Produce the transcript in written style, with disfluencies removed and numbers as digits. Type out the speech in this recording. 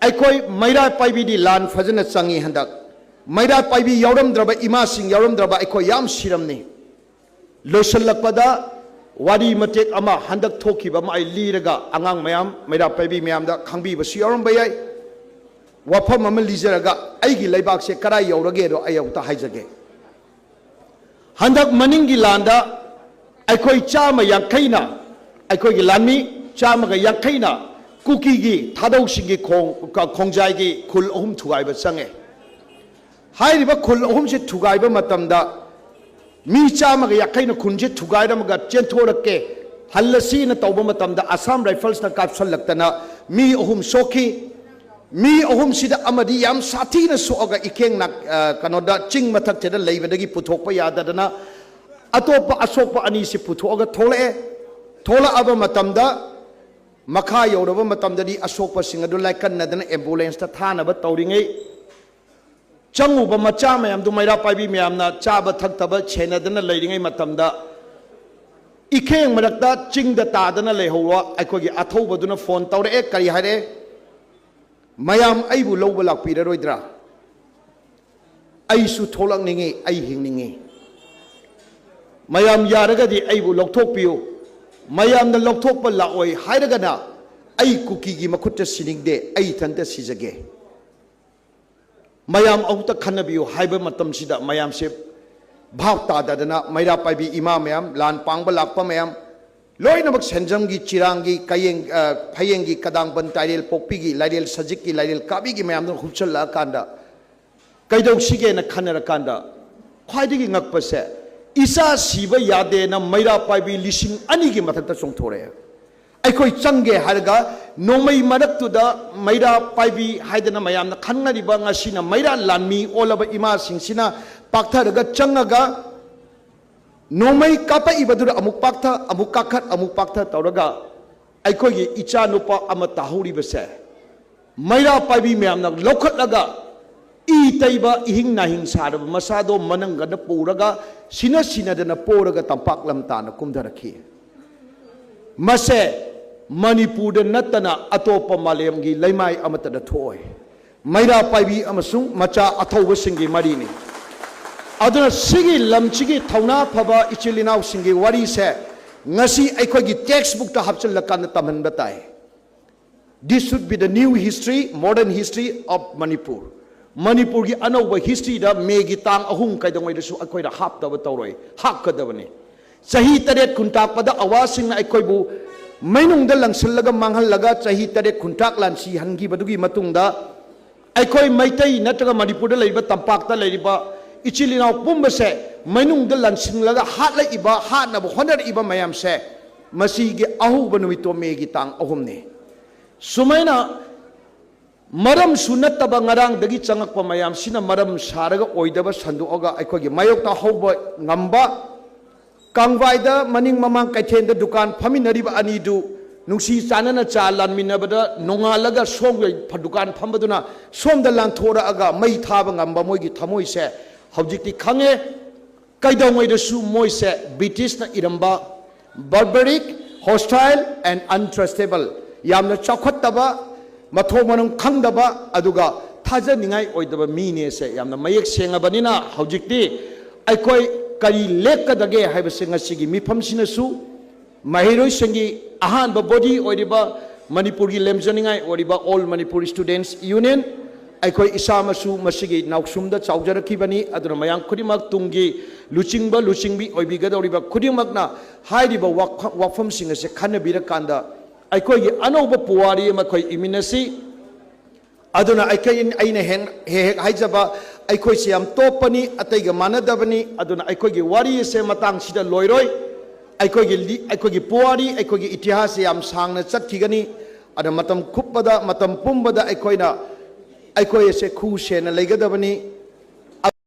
ꯑꯩꯈꯣꯏ ꯃꯩꯔꯥ ꯄꯥꯏꯕꯤꯗꯤ ꯂꯥꯟ ꯐꯖꯅ ꯆꯪꯉꯤ ꯍꯟꯗꯛ ꯃꯩꯔꯥ ꯄꯥꯏꯕꯤ ꯌꯥꯎꯔꯝꯗ꯭ꯔꯕ ꯏꯃꯥꯁꯤꯡ ꯌꯥꯎꯔꯝꯗ꯭ꯔꯕ ꯑꯩꯈꯣꯏ ꯌꯥꯝ ꯁꯤꯔꯝꯅꯤ ꯂꯣꯏꯁꯤꯜꯂꯛꯄꯗ ꯋꯥꯔꯤ ꯃꯇꯦꯛ ꯑꯃ ꯍꯟꯗꯛ ꯊꯣꯛꯈꯤꯕ ꯑꯃ ꯑꯩ ꯂꯤꯔꯒ ꯑꯉꯥꯡ ꯃꯌꯥꯝ ꯃꯩꯔꯥ ꯄꯥꯏꯕꯤ ꯃꯌꯥꯝꯗ ꯈꯪꯕꯤꯕꯁꯨ ꯌꯥꯎꯔꯝꯕ ꯌꯥꯏ ꯋꯥꯐꯝ ꯑꯃ ꯂꯤꯖꯔꯒ ꯑꯩꯒꯤ ꯂꯩꯕꯥꯛꯁꯦ ꯀꯔꯥꯏ ꯌꯧꯔꯒꯦꯗꯣ ꯑꯩ ꯑꯃꯨꯛꯇ ꯍꯥꯏꯖꯒꯦ ꯍꯟꯗꯛ ꯃꯅꯤꯡꯒꯤ ꯂꯥꯟꯗ ꯑꯩꯈꯣꯏ 150ꯅ ꯑꯩꯈꯣꯏꯒꯤ ꯂꯥꯟꯃꯤ 150ꯅ कुकीगी थादौसिंगी खोंजाइगी खुल अहुम थुगाइबा चंगे हाइरिबा खुल अहुम से थुगाइबा मतमदा मी 150 खुनजे थुगाइरमगा चेंथोरके हल्लसीना तौबा मतमदा आसाम राइफल्स ना कापसलक्तना मी अहुम सोखी मी अहुम सिदा अमदी याम साथीना सोगा इकेंग ना कनोदा चिंग मथक्तेदा लेबदगी पुथोकपा याददना अतोपा असोकपा अनि से पुथोगा थोला अबा मतमदा मखा यौरबा मतमददी असोकपसिंग अदु लाइकन्नदना एम्बुलेंस ता थानबा तौरिङै चंगुबा मचा मयाम दु मैरा पाइबी मयामना चाबा थक्तबा छेनदना लेरिङै मतमदा इखेंग मरक्ता चिंगदा तादना लेहौवा अखोगी अथौबदुना फोन तौरए करी हारे मयाम अइबु लौबा लाक्पिररोइद्रा अइसु थोलक्निङै अइ हिंनिङै मयाम यारगदि अइबु लौथोकपियु मयामना लौथोकपा लाओय हाइरगना अइ कुकीगी मखुट्टा सिनिंगदे अइ थंता सिजगे मयाम औता खनबियु हाइबा मतमसिदा मयाम से भाव तादना मैरा पाइबी इमा मयाम लान पांगबा लाकपा मयाम लोइनमक सेंजमगी चिरांगी कयेंग फयेंगी कदांगबन ताइरेल पोकपीगी लाइरेल सजिककी लाइरेल काबीगी मयाम दो हुचल्ला कांदा कैदौसिगेना खनरकांदा ख्वाइदिगी ngakpase इसा सीब यादे न मैरा पाइबी लिसिंग अनिगी मथक्ता चोंथोरे अखोई चंगे हारगा नोमई मरक्तुदा मैरा पाइबी हाइदना मयामना खन्नरिबा ngasiना मैरा लानमी ओलबा इमा सिंसिना पाक्थरगा चंगगा नोमई कापा इबदुरा अमुक पाक्था अमुक काखत अमुक पाक्था तौरगा अखोई इचा नुपा अमा ताहौरिबसे मैरा पाइबी मयामना लौखटलगा इ तैबा इहिंग नाहिंग सारब मसादो मनंगन पुरगा सिना सिनादना पोरगा तंपाक लमताना कुमधरखी मसे मणिपुर नतना अतोप मालेमगी लेमाई अमतदा थोय मैरा पाइबी अमसुंग मचा अथौबसिंगी मरीनी अदुना सिगी लमचिगी थौना फबा इचिलिनाव सिंगी वारी से ngasi अखोगी टेक्स्ट बुक ता हपचलकान तमहनबा ताय this should be the new history modern history of Manipur Manipur की अनौब हिस्ट्री दा मेगी तांग अहुम कैदोंगैदसु अखोइदा हापदब तौरोय हापकदबने चही 3 खुंटाकपदा अवासिंग अखोइबु मैनुंगदा लंगसलगा मांगहलगा चही 3 खुंटाक लानसी हनगिबदुगी मतुंगदा अखोइ मैतै नत्रगा मणिपुरदा लैबा तंपाकता लैरिबा इचिलिनाव पुंबसे मैनुंगदा लंसिंगलगा हातलैबा हातनब होनरइबा मयामसे मसीगे अहुब नुमितो मेगी तांग अहुमने सुमैना मरम सुनतब ngarangdagi changakpa mayam sina maram saraga oidaba sanduoga aikogi mayokta hauba ngamba kangwaida maning mamang kaithenda dukan phaminariba anidu nungsi chanana cha lanminabada nongalaga somgai dukan phambaduna somda lanthora aga mai thaba ngamba moigi thamoise hojikti khange kaidongoi su moise british na iramba barbaric hostile and untrustable yamna chakhattaba मथो मनों खंगदबा अदुगा थाजनिंगाई ओइदबा मीने से यामना मयेक सेंगबनिना हौजिकती अखोई करी लेकदगे हाइबसे ngasiगी मिफमसिनसु महिरोई संगी Ahaan body ओइदिबा Manipur की लेमजनिंगाई ओइदिबा all Manipur students union अखोई इसामसु मसिगी नाउसुमदा चाउजरखिबनी अदुना मयांग खुदिमक तुंगी लुचिंगबी ओइबिगदौरिबा खुदिमकना हाइदिबा वाफमसिंग से खनबिरकांदा अखोई अनौब पुवारी मखोई इमिनसी अदुना अखोई हेक हाइजबा अखोई से याम तोपनी अतैगा मानदबनी अदुना अखोई वारी से मतंग सिदा लोइरोय अखोई पुवारी अखोई इतिहास याम सांगना चटखिगनी अदा मतम खुपबदा मतम पुंबदा अखोई से खु सेना लेगदबनी